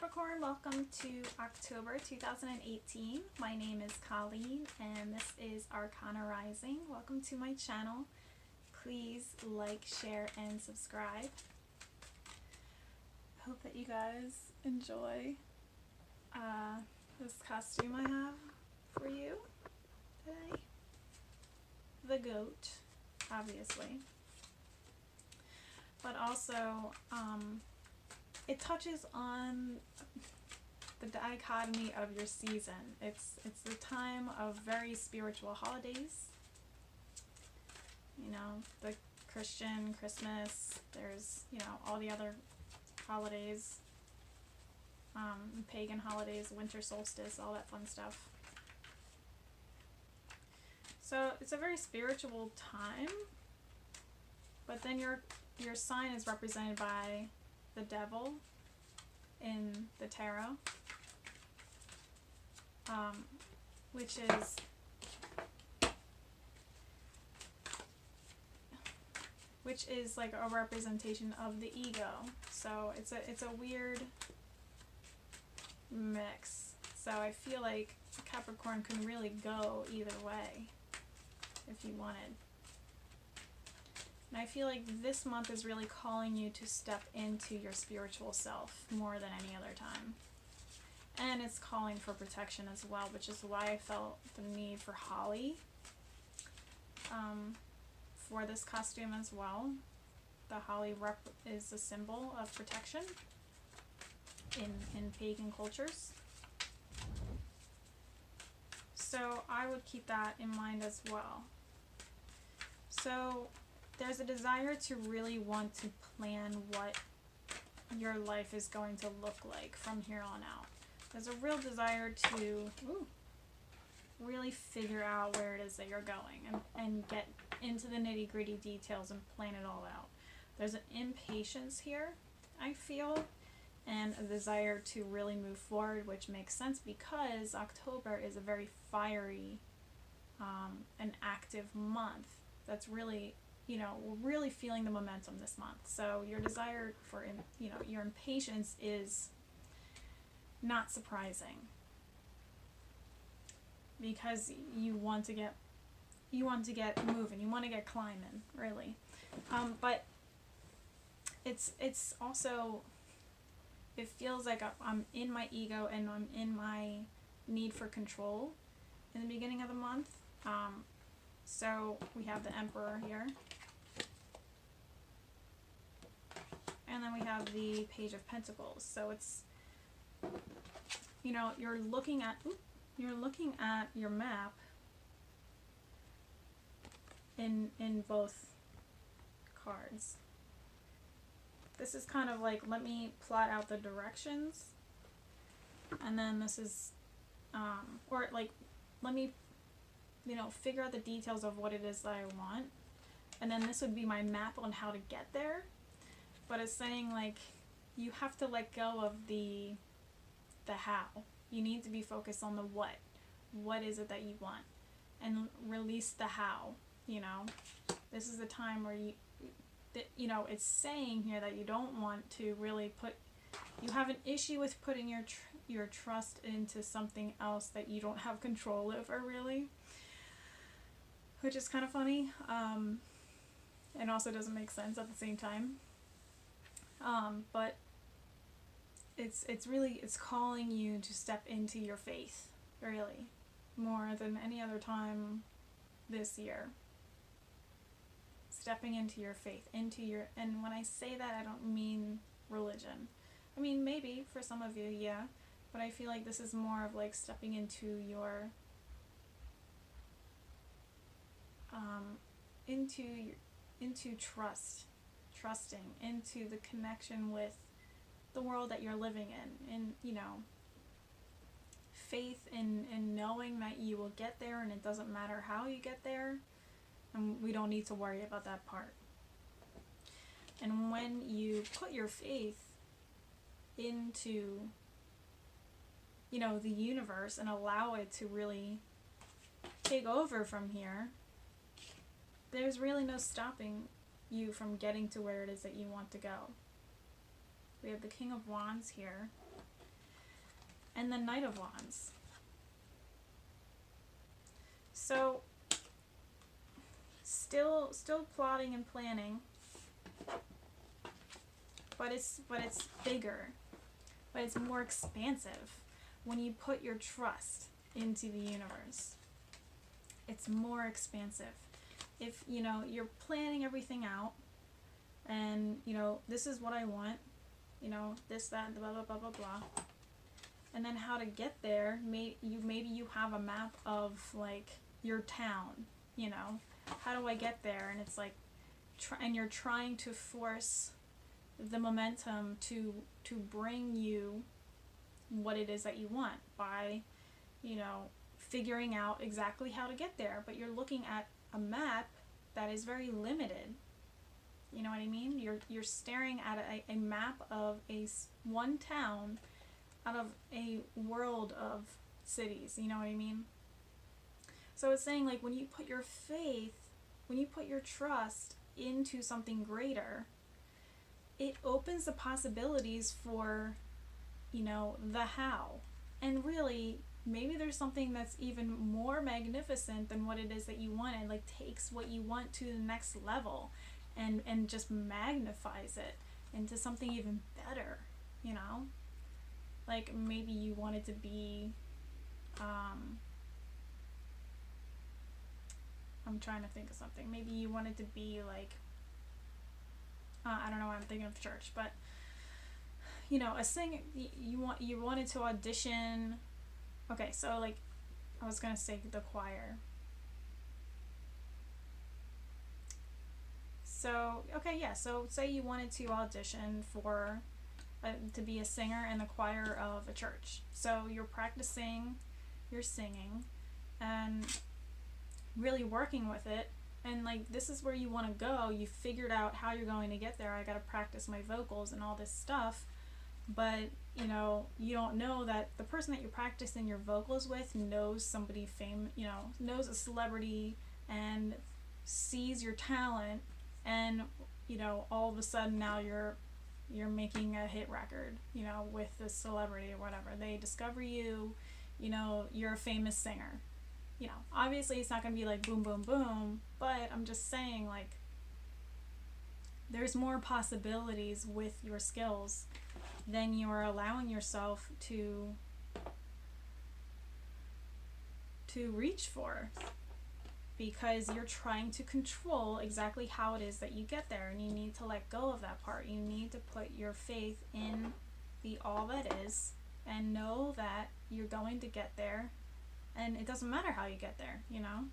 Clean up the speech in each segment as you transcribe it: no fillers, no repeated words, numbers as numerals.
Capricorn, welcome to October 2018. My name is Colleen and this is Arcana Rising. Welcome to my channel. Please like, share, and subscribe. Hope that you guys enjoy this costume I have for you today. The goat, obviously. But also, it touches on the dichotomy of your season. It's the time of very spiritual holidays. You know, the Christian Christmas, there's, you know, all the other holidays, pagan holidays, winter solstice, all that fun stuff. So it's a very spiritual time, but then your sign is represented by the devil in the tarot, which is like a representation of the ego. So it's a weird mix. So I feel like Capricorn can really go either way if you wanted. And I feel like this month is really calling you to step into your spiritual self more than any other time. And it's calling for protection as well, which is why I felt the need for holly for this costume as well. The holly is a symbol of protection in pagan cultures. So I would keep that in mind as well. So there's a desire to really want to plan what your life is going to look like from here on out. There's a real desire to really figure out where it is that you're going and get into the nitty-gritty details and plan it all out. There's an impatience here, I feel, and a desire to really move forward, which makes sense because October is a very fiery and active month. That's really, you know, we're really feeling the momentum this month. So your desire for, you know, your impatience is not surprising because you want to get moving, you want to get climbing, really. But it's also, it feels like I'm in my ego and I'm in my need for control in the beginning of the month. So we have the Emperor here. And then we have the Page of Pentacles. So it's, you know, you're looking at your map in both cards. This is kind of like, let me plot out the directions. And then this is, or like, let me, you know, figure out the details of what it is that I want. And then this would be my map on how to get there. But it's saying, like, you have to let go of the how. You need to be focused on the what. What is it that you want? And release the how, you know. This is the time where you know, it's saying here that you don't want to really you have an issue with putting your trust into something else that you don't have control over, really. Which is kind of funny, and also doesn't make sense at the same time. But it's really calling you to step into your faith, really, more than any other time this year. Stepping into your faith, and when I say that, I don't mean religion. I mean, maybe for some of you, yeah, but I feel like this is more of like stepping into your into trusting into the connection with the world that you're living in, and, you know, faith in knowing that you will get there, and it doesn't matter how you get there, and we don't need to worry about that part. And when you put your faith into, you know, the universe and allow it to really take over from here, there's really no stopping you from getting to where it is that you want to go. We have the King of Wands here. and the Knight of Wands. So still plotting and planning, but it's bigger, but it's more expansive when you put your trust into the universe. It's more expansive. If, you know, you're planning everything out, and, you know, this is what I want, you know, this, that, blah, blah, blah, blah, blah. And then how to get there, maybe you have a map of, like, your town, you know. How do I get there? And it's like, and you're trying to force the momentum to bring you what it is that you want by, you know, figuring out exactly how to get there. But you're looking at a map that is very limited. You know what I mean? You're staring at a map of one town out of a world of cities. You know what I mean? So it's saying, like, when you put your faith, when you put your trust into something greater, it opens the possibilities for, you know, the how. And really, maybe there's something that's even more magnificent than what it is that you want, and like takes what you want to the next level and just magnifies it into something even better, you know? Like, maybe you want it to be, I'm trying to think of something. Maybe you want it to be like, I don't know why I'm thinking of church, but, you know, a singer, you wanted to audition. Okay, so, like, I was gonna say the choir. So, okay, yeah, so say you wanted to audition for, to be a singer in the choir of a church. So you're practicing your singing and really working with it. And, like, this is where you want to go. You figured out how you're going to get there. I got to practice my vocals and all this stuff. But, you know, you don't know that the person that you're practicing your vocals with knows somebody you know, knows a celebrity and sees your talent, and, you know, all of a sudden now you're making a hit record, you know, with this celebrity or whatever. They discover you, you know, you're a famous singer. You know, obviously it's not going to be like boom, boom, boom, but I'm just saying, like, there's more possibilities with your skills than you are allowing yourself to reach for, because you're trying to control exactly how it is that you get there, and you need to let go of that part. You need to put your faith in the all that is and know that you're going to get there, and it doesn't matter how you get there, you know?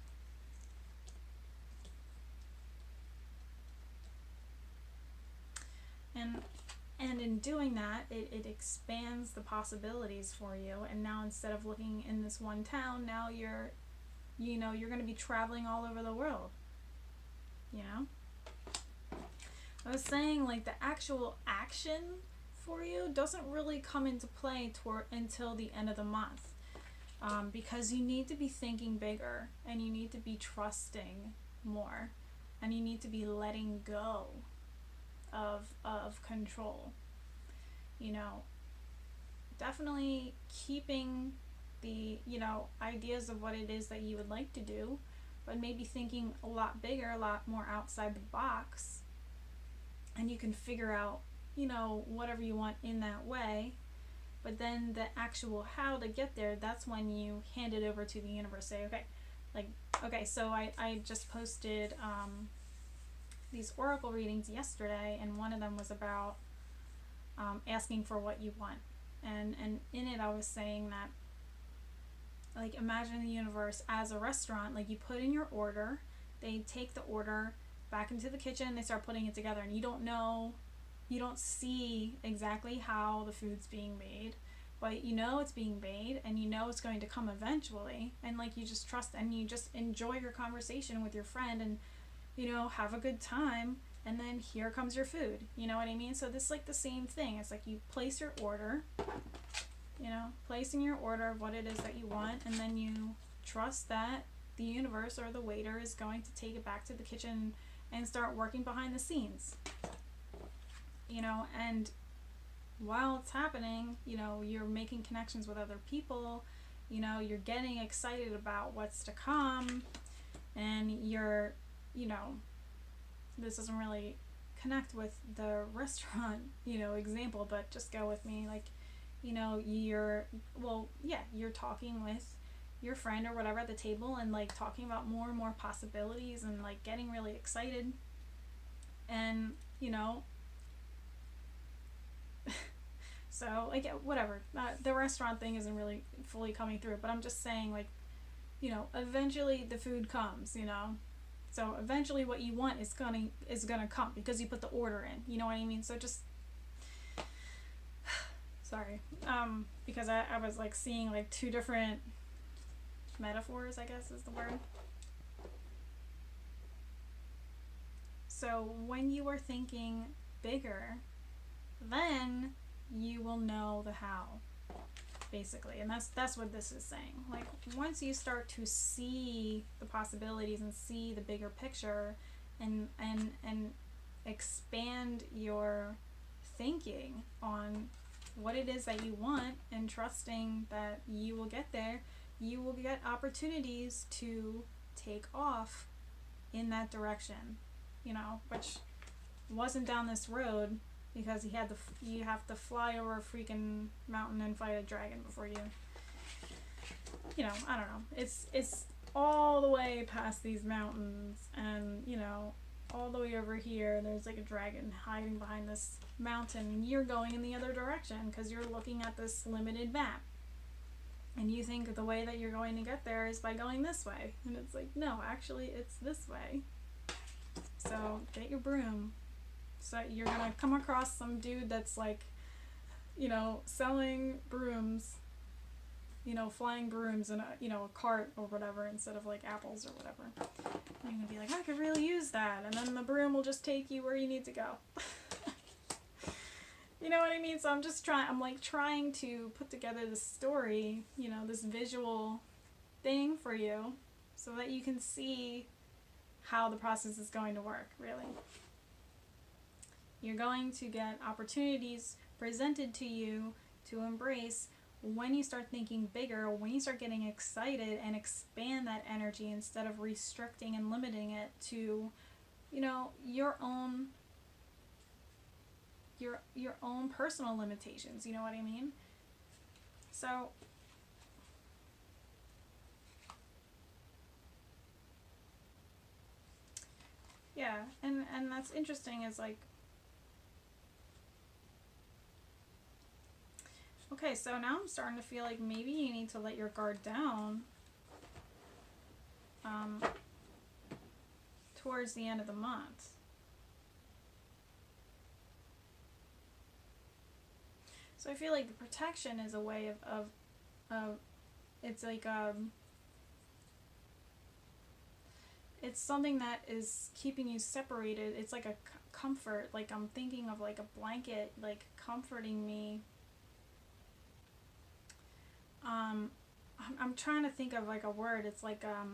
And in doing that, it expands the possibilities for you. And now, instead of looking in this one town, now you're going to be traveling all over the world, you know? I was saying, like, the actual action for you doesn't really come into play until the end of the month, because you need to be thinking bigger, and you need to be trusting more, and you need to be letting go of control. You know, definitely keeping the, you know, ideas of what it is that you would like to do, but maybe thinking a lot bigger, a lot more outside the box, and you can figure out, you know, whatever you want in that way. But then the actual how to get there, that's when you hand it over to the universe. Say, okay, so I just posted these oracle readings yesterday, and one of them was about asking for what you want. And in it I was saying that, like, imagine the universe as a restaurant. Like, you put in your order, they take the order back into the kitchen, they start putting it together, and you don't see exactly how the food's being made, but you know it's being made, and you know it's going to come eventually, and, like, you just trust, and you just enjoy your conversation with your friend, and, you know, have a good time, and then here comes your food. You know what I mean? So this is like the same thing. It's like you place your order, you know, placing your order of what it is that you want, and then you trust that the universe or the waiter is going to take it back to the kitchen and start working behind the scenes. You know, and while it's happening, you know, you're making connections with other people, you know, you're getting excited about what's to come, and you're, you know, this doesn't really connect with the restaurant, you know, example, but just go with me. Like, you know, you're talking with your friend or whatever at the table, and like talking about more and more possibilities, and like getting really excited, and you know, so like whatever, the restaurant thing isn't really fully coming through, but I'm just saying, like, you know, eventually the food comes, you know, so eventually what you want is gonna come because you put the order in, you know what I mean? So just sorry, because I was like seeing like two different metaphors, I guess is the word. So when you are thinking bigger, then you will know the how, basically. And that's what this is saying. Like, once you start to see the possibilities and see the bigger picture, and expand your thinking on what it is that you want, and trusting that you will get there, you will get opportunities to take off in that direction, you know, which wasn't down this road, because you have to fly over a freaking mountain and fight a dragon before you know, I don't know, it's all the way past these mountains, and you know, all the way over here there's like a dragon hiding behind this mountain, and you're going in the other direction because you're looking at this limited map, and you think the way that you're going to get there is by going this way, and it's like, no, actually it's this way. So get your broom. So you're gonna come across some dude that's like, you know, selling brooms, you know, flying brooms in a, you know, a cart or whatever, instead of like apples or whatever. And you're gonna be like, I could really use that, and then the broom will just take you where you need to go. You know what I mean? So I'm trying to put together this story, you know, this visual thing for you, so that you can see how the process is going to work, really. You're going to get opportunities presented to you to embrace when you start thinking bigger, when you start getting excited and expand that energy instead of restricting and limiting it to, you know, your own personal limitations, you know what I mean? So yeah, and that's interesting, is like, okay, so now I'm starting to feel like maybe you need to let your guard down towards the end of the month. So I feel like the protection is a way of it's like it's something that is keeping you separated. It's like a comfort, like I'm thinking of like a blanket, like comforting me. I'm trying to think of like a word. It's like I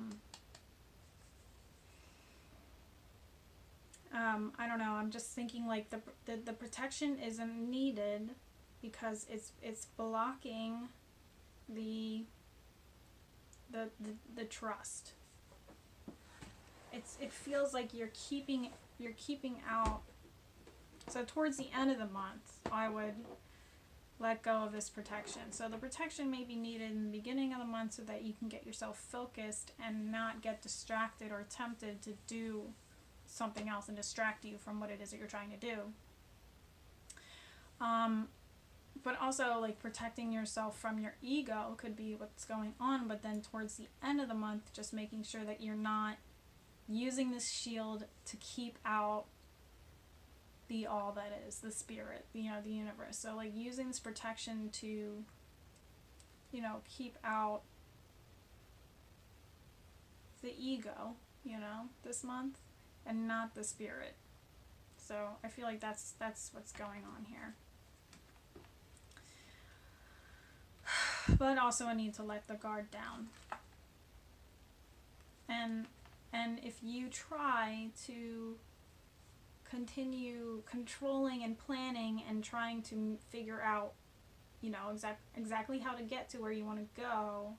don't know. I'm just thinking like the protection isn't needed because it's blocking the trust. It feels like you're keeping out. So towards the end of the month, I would let go of this protection. So the protection may be needed in the beginning of the month so that you can get yourself focused and not get distracted or tempted to do something else and distract you from what it is that you're trying to do. But also, like, protecting yourself from your ego could be what's going on, but then towards the end of the month, just making sure that you're not using this shield to keep out the all that is, the spirit, you know, the universe. So, like, using this protection to, you know, keep out the ego, you know, this month, and not the spirit. So I feel like that's what's going on here. But also I need to let the guard down. And if you try to continue controlling and planning and trying to figure out, you know, exactly how to get to where you want to go,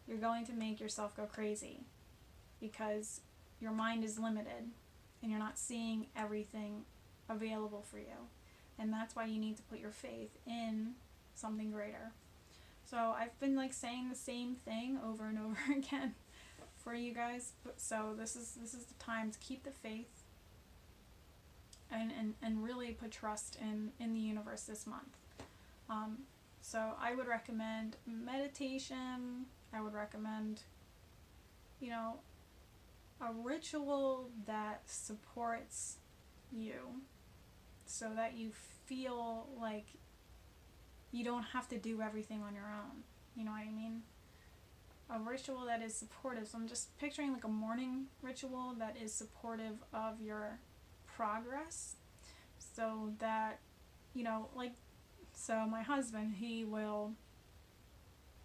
you're going to make yourself go crazy because your mind is limited and you're not seeing everything available for you. And that's why you need to put your faith in something greater. So I've been like saying the same thing over and over again for you guys. So this is the time to keep the faith and really put trust in the universe this month. So I would recommend meditation. I would recommend, you know, a ritual that supports you so that you feel like you don't have to do everything on your own. You know what I mean? A ritual that is supportive. So I'm just picturing like a morning ritual that is supportive of your progress, so that, you know, like, so my husband,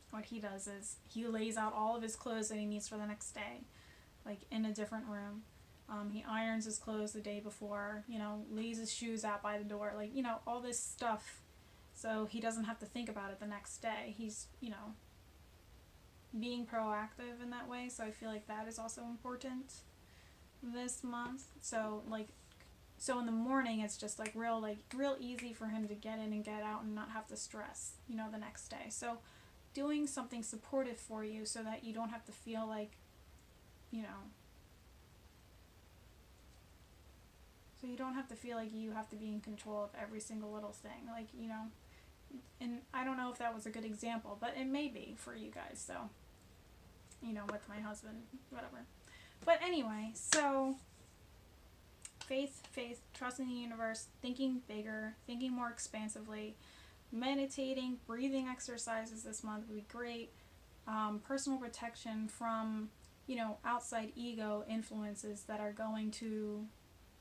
what he does is he lays out all of his clothes that he needs for the next day, like in a different room. He irons his clothes the day before, you know, lays his shoes out by the door, like, you know, all this stuff, so he doesn't have to think about it the next day. He's, you know, being proactive in that way, so I feel like that is also important this month. So in the morning it's just like real easy for him to get in and get out and not have to stress, you know, the next day. So doing something supportive for you so that you don't have to feel like, you know, so you don't have to feel like you have to be in control of every single little thing, like, you know. And I don't know if that was a good example, but it may be for you guys, so, you know, with my husband, whatever. But anyway, so faith, trust in the universe, thinking bigger, thinking more expansively, meditating, breathing exercises this month would be great. Personal protection from, you know, outside ego influences that are going to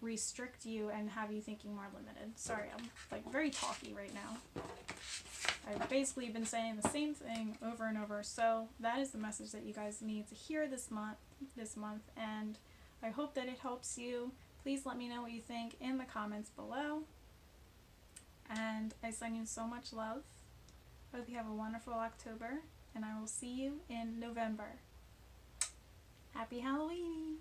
restrict you and have you thinking more limited. Sorry, I'm like very talky right now. I've basically been saying the same thing over and over. So that is the message that you guys need to hear this month, and I hope that it helps you. Please let me know what you think in the comments below. And I send you so much love. Hope you have a wonderful October, and I will see you in November. Happy Halloween!